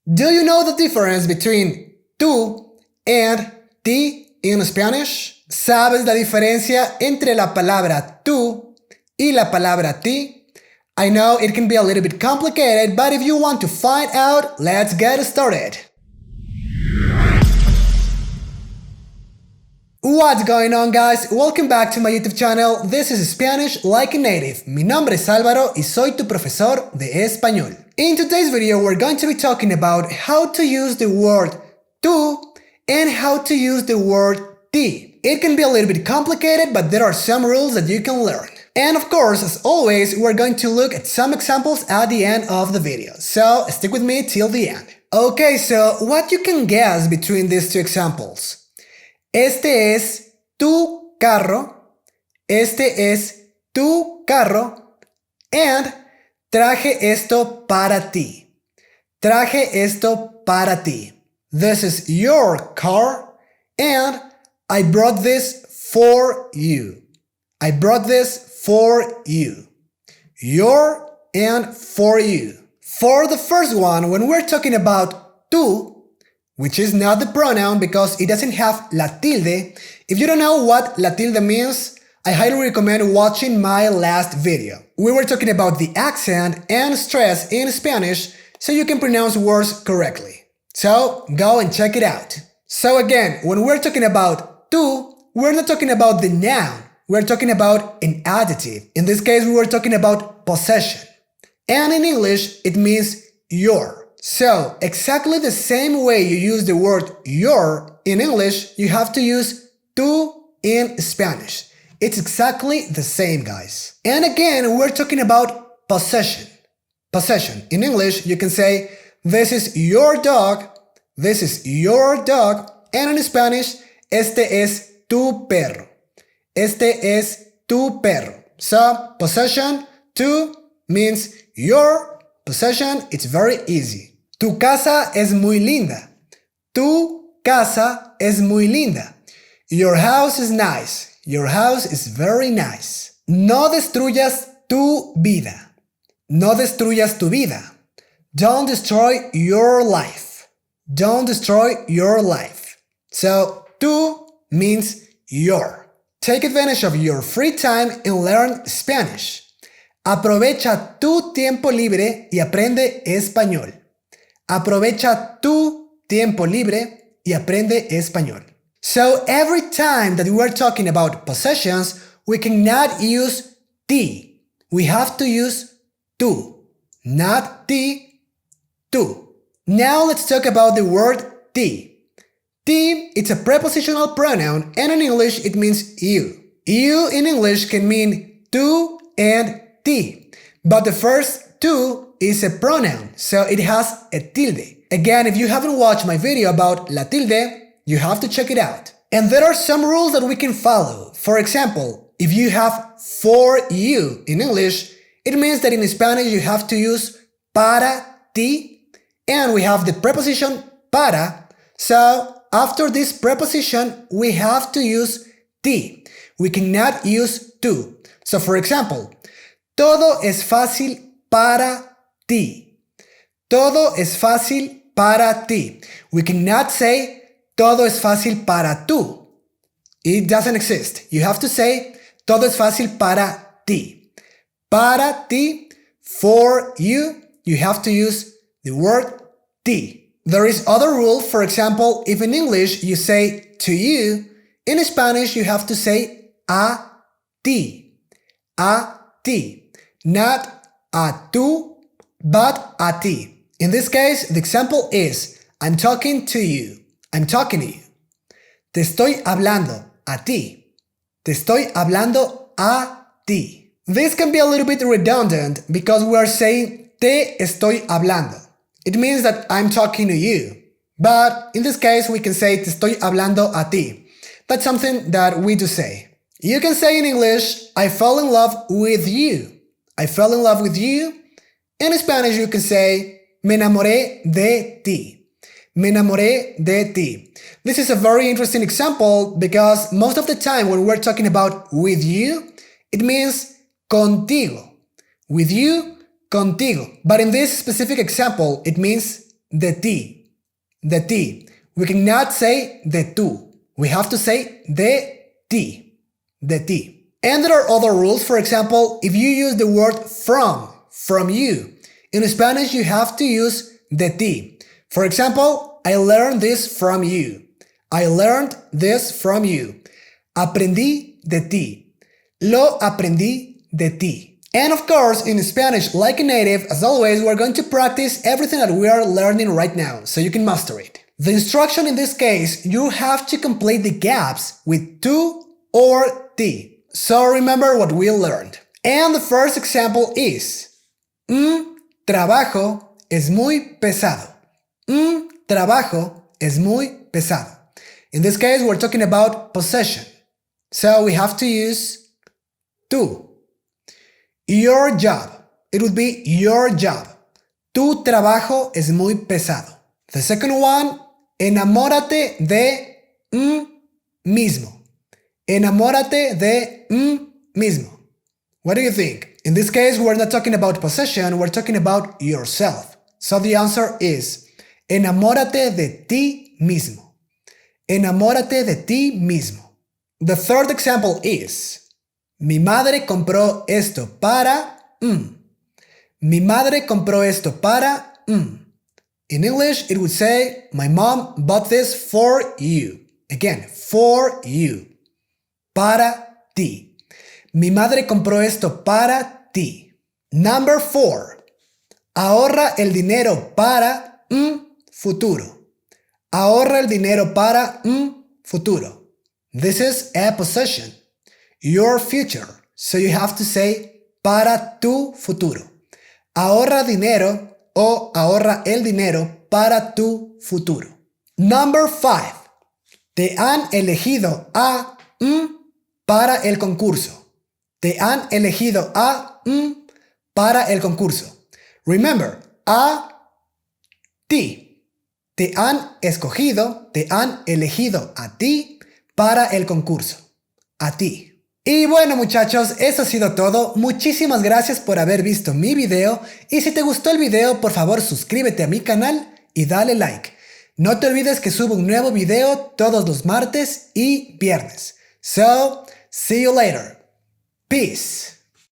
Do you know the difference between tú and ti in Spanish? ¿Sabes la diferencia entre la palabra tú y la palabra ti? I know it can be a little bit complicated, but if you want to find out, let's get started. What's going on, guys? Welcome back to my YouTube channel. This is Spanish Like a Native. Mi nombre es Álvaro y soy tu profesor de español. In today's video, we're going to be talking about how to use the word tú and how to use the word ti. It can be a little bit complicated, but there are some rules that you can learn. And of course, as always, we're going to look at some examples at the end of the video. So stick with me till the end. Okay, so what you can guess between these two examples? Este es tu carro, este es tu carro, and traje esto para ti. Traje esto para ti. This is your car, and I brought this for you. I brought this for you. Your and for you. For the first one, when we're talking about tú, which is not the pronoun because it doesn't have la tilde. If you don't know what la tilde means, I highly recommend watching my last video. We were talking about the accent and stress in Spanish so you can pronounce words correctly. So go and check it out. So again, when we're talking about tú, we're not talking about the noun. We're talking about an adjective. In this case, we were talking about possession. And in English, it means your. So, exactly the same way you use the word your in English, you have to use tú in Spanish. It's exactly the same, guys. And again, we're talking about possession. Possession. In English, you can say, this is your dog, this is your dog, and in Spanish, este es tu perro. Este es tu perro. So, possession, tú means your. Possession, it's very easy. Tu casa es muy linda. Tu casa es muy linda. Your house is nice. Your house is very nice. No destruyas tu vida. No destruyas tu vida. Don't destroy your life. Don't destroy your life. So, tú means your. Take advantage of your free time and learn Spanish. Aprovecha tu tiempo libre y aprende español. Aprovecha tu tiempo libre y aprende español. So every time that we are talking about possessions, we cannot use ti. We have to use tú. Not ti, tú. Now let's talk about the word ti. Ti, it's a prepositional pronoun, and in English it means you. You in English can mean tú and ti. But the first tú is a pronoun, so it has a tilde. Again, if you haven't watched my video about la tilde, you have to check it out. And there are some rules that we can follow. For example, if you have for you in English, it means that in Spanish you have to use para ti, and we have the preposition para, so after this preposition we have to use ti. We cannot use tú. So for example, todo es fácil para ti. Todo es fácil para ti. We cannot say todo es fácil para tú. It doesn't exist. You have to say todo es fácil para ti. Para ti, for you, you have to use the word ti. There is other rule. For example, if in English you say to you, in Spanish you have to say a ti. A ti. Not a tú, but a ti. In this case, the example is, I'm talking to you. I'm talking to you. Te estoy hablando a ti. Te estoy hablando a ti. This can be a little bit redundant because we are saying te estoy hablando. It means that I'm talking to you. But in this case, we can say te estoy hablando a ti. That's something that we do say. You can say in English, I fell in love with you. I fell in love with you. In Spanish, you can say, me enamoré de ti. Me enamoré de ti. This is a very interesting example because most of the time when we're talking about with you, it means contigo. With you, contigo. But in this specific example, it means de ti, de ti. We cannot say de tú. We have to say de ti, de ti. And there are other rules. For example, if you use the word from you, in Spanish you have to use de ti. For example, I learned this from you. I learned this from you. Aprendí de ti. Lo aprendí de ti. And of course, in Spanish, like a native, as always, we're going to practice everything that we are learning right now, so you can master it. The instruction in this case, you have to complete the gaps with tú or ti. So remember what we learned. And the first example is trabajo es muy pesado. Trabajo es muy pesado. In this case, we're talking about possession. So we have to use tú. Your job. It would be your job. Tu trabajo es muy pesado. The second one, enamórate de mismo. Enamórate de mismo. What do you think? In this case, we're not talking about possession, we're talking about yourself. So the answer is, enamórate de ti mismo. Enamórate de ti mismo. The third example is, mi madre compró esto para Mi madre compró esto para In English, it would say, my mom bought this for you. Again, for you. Para ti. Mi madre compró esto para ti. Number 4. Ahorra el dinero para futuro. Ahorra el dinero para futuro. This is a possession. Your future. So you have to say para tu futuro. Ahorra dinero o ahorra el dinero para tu futuro. Number 5. Te han elegido a para el concurso. Te han elegido a para el concurso. Remember, a ti. Te han escogido, te han elegido a ti para el concurso. A ti. Y bueno muchachos, eso ha sido todo. Muchísimas gracias por haber visto mi video. Y si te gustó el video, por favor suscríbete a mi canal y dale like. No te olvides que subo un nuevo video todos los martes y viernes. So, see you later. Peace.